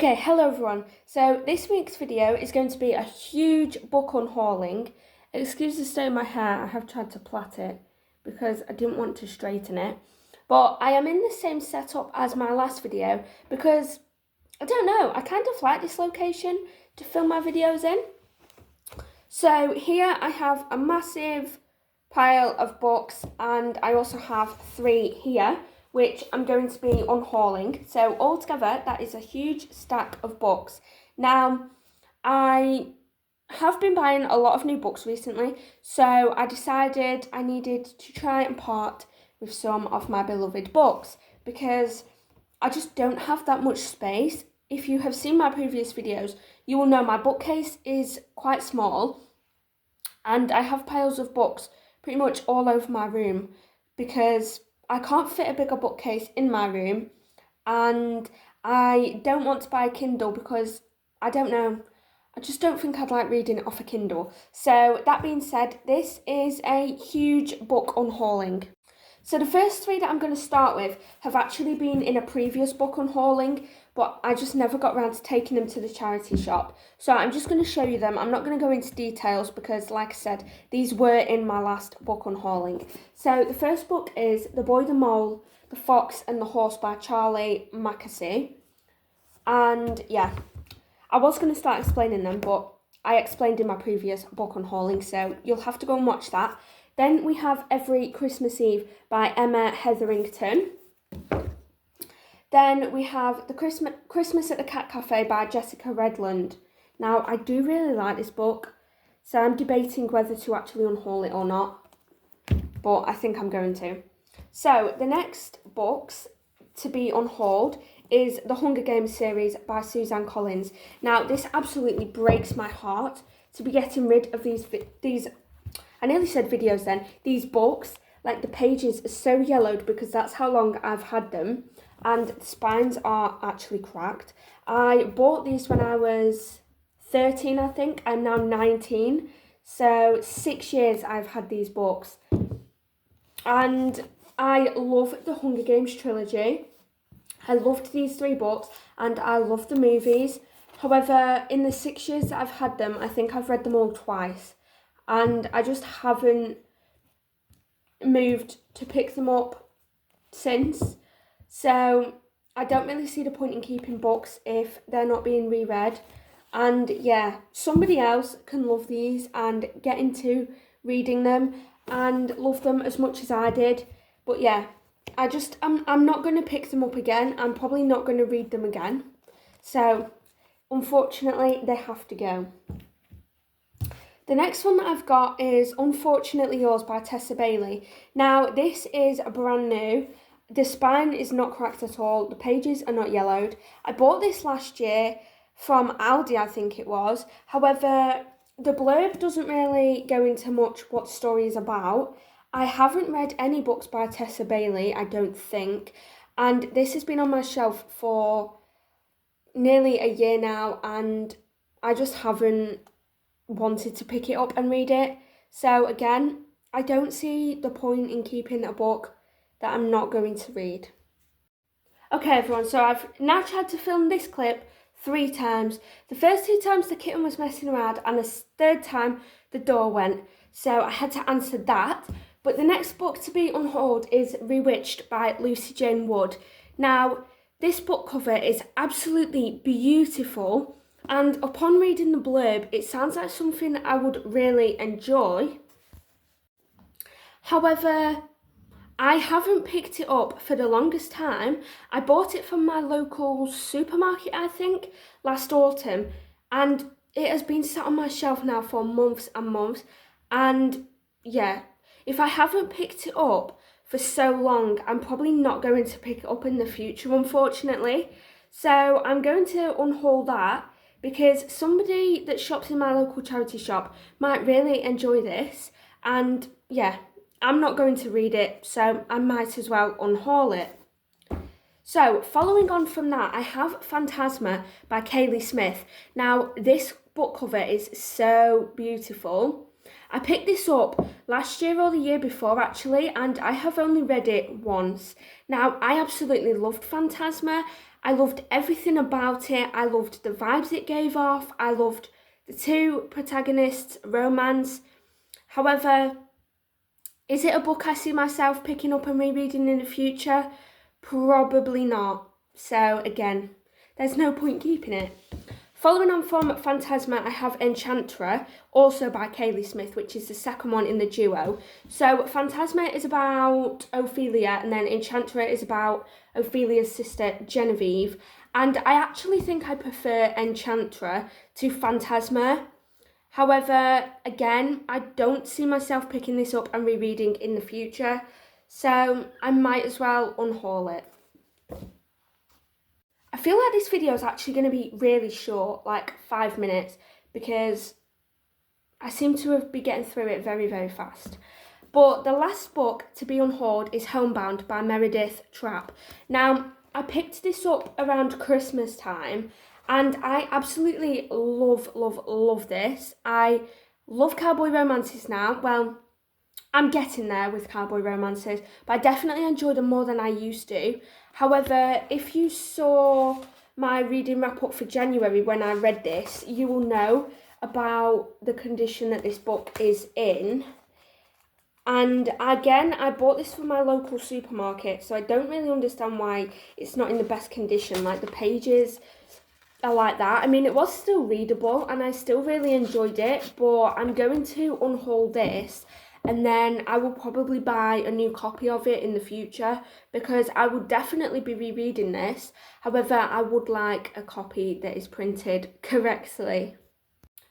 Okay, hello everyone. So this week's video is going to be a huge book unhauling. Excuse the state of my hair, I have tried to plait it because I didn't want to straighten it. But I am in the same setup as my last video because, I don't know, I kind of like this location to film my videos in. So here I have a massive pile of books and I also have 3 here, which I'm going to be unhauling. So altogether, that is a huge stack of books. Now, I have been buying a lot of new books recently, so I decided I needed to try and part with some of my beloved books because I just don't have that much space. If you have seen my previous videos, you will know my bookcase is quite small and I have piles of books pretty much all over my room because I can't fit a bigger bookcase in my room, and I don't want to buy a Kindle because I don't know, I just don't think I'd like reading off a Kindle. So that being said, this is a huge book unhauling. So the first 3 that I'm going to start with have actually been in a previous book unhauling, but I just never got around to taking them to the charity shop. So I'm just going to show you them. I'm not going to go into details because, like I said, these were in my last book unhauling. So the first book is The Boy, the Mole, the Fox and the Horse by Charlie Mackesy. And yeah, I was going to start explaining them, but I explained in my previous book unhauling, so you'll have to go and watch that. Then we have Every Christmas Eve by Emma Hetherington. Then we have The Christmas at the Cat Cafe by Jessica Redland. Now, I do really like this book, so I'm debating whether to actually unhaul it or not, but I think I'm going to. So, the next books to be unhauled is the Hunger Games series by Suzanne Collins. Now, this absolutely breaks my heart to be getting rid of these I nearly said videos then, these books. Like, the pages are so yellowed because that's how long I've had them, and the spines are actually cracked. I bought these when I was 13, I think. I'm now 19, so 6 years I've had these books. And I love the Hunger Games trilogy. I loved these 3 books and I love the movies. However, in the 6 years that I've had them, I think I've read them all twice. And I just haven't moved to pick them up since. So I don't really see the point in keeping books if they're not being reread. And yeah, somebody else can love these and get into reading them and love them as much as I did. But yeah, I'm not going to pick them up again. I'm probably not going to read them again. So unfortunately, they have to go. The next one that I've got is Unfortunately Yours by Tessa Bailey. Now, this is brand new. The spine is not cracked at all. The pages are not yellowed. I bought this last year from Aldi, I think it was. However, the blurb doesn't really go into much what the story is about. I haven't read any books by Tessa Bailey, I don't think. And this has been on my shelf for nearly a year now, and I just haven't wanted to pick it up and read it. So again, I don't see the point in keeping a book that I'm not going to read. Okay everyone, so I've now tried to film this clip 3 times. The first 2 times the kitten was messing around, and the 3rd time the door went, so I had to answer that. But the next book to be unhauled is Bewitched by Lucy Jane Wood. Now, this book cover is absolutely beautiful, and upon reading the blurb, it sounds like something I would really enjoy. However, I haven't picked it up for the longest time. I bought it from my local supermarket, I think, last autumn, and it has been sat on my shelf now for months and months. And yeah, if I haven't picked it up for so long, I'm probably not going to pick it up in the future, unfortunately. So I'm going to unhaul that, because somebody that shops in my local charity shop might really enjoy this, and yeah, I'm not going to read it, so I might as well unhaul it. So, following on from that, I have Phantasma by Kaylee Smith. Now, this book cover is so beautiful. I picked this up last year or the year before, actually, and I have only read it once. Now, I absolutely loved Phantasma. I loved everything about it. I loved the vibes it gave off. I loved the two protagonists' romance. However, is it a book I see myself picking up and rereading in the future? Probably not. So again, there's no point keeping it. Following on from Phantasma, I have Enchantra, also by Kaylee Smith, which is the second one in the duo. So Phantasma is about Ophelia, and then Enchantra is about Ophelia's sister Genevieve. And I actually think I prefer Enchantra to Phantasma. However, again, I don't see myself picking this up and rereading in the future, so I might as well unhaul it. I feel like this video is actually going to be really short, like 5 minutes, because I seem to be getting through it very, very fast. But the last book to be unhauled is Homebound by Meredith Trapp. Now, I picked this up around Christmas time, and I absolutely love this. I love cowboy romances now. Well, I'm getting there with cowboy romances, but I definitely enjoy them more than I used to. However, if you saw my reading wrap up for January when I read this, you will know about the condition that this book is in. And again, I bought this from my local supermarket, so I don't really understand why it's not in the best condition. Like, the pages are like that. I mean, it was still readable and I still really enjoyed it, but I'm going to unhaul this, and then I will probably buy a new copy of it in the future, because I will definitely be rereading this. However, I would like a copy that is printed correctly.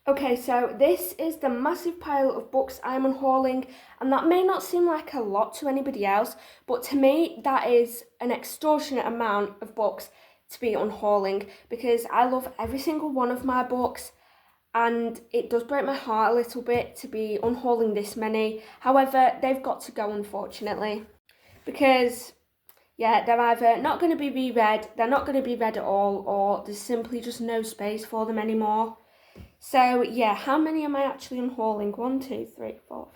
Okay, so this is the massive pile of books I'm unhauling, and that may not seem like a lot to anybody else, but to me that is an extortionate amount of books to be unhauling, because I love every single one of my books, and it does break my heart a little bit to be unhauling this many. However, they've got to go, unfortunately, because yeah, they're either not going to be reread, they're not going to be read at all, or there's simply just no space for them anymore. So yeah, how many am I actually unhauling? 1, 2, 3, 4,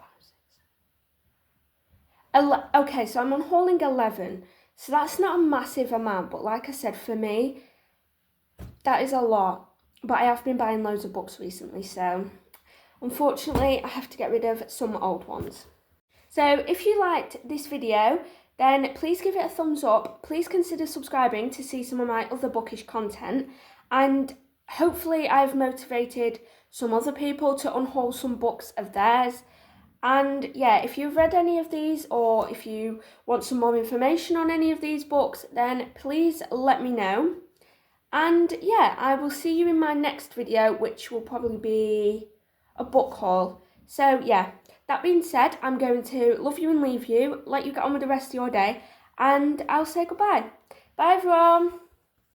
5, 6. Okay, so I'm unhauling 11. So that's not a massive amount, but like I said, for me, that is a lot. But I have been buying loads of books recently, so unfortunately I have to get rid of some old ones. So if you liked this video, then please give it a thumbs up. Please consider subscribing to see some of my other bookish content, and hopefully I've motivated some other people to unhaul some books of theirs. And yeah, if you've read any of these, or if you want some more information on any of these books, then please let me know. And yeah, I will see you in my next video, which will probably be a book haul. So yeah, that being said, I'm going to love you and leave you, let you get on with the rest of your day, and I'll say goodbye. Bye everyone!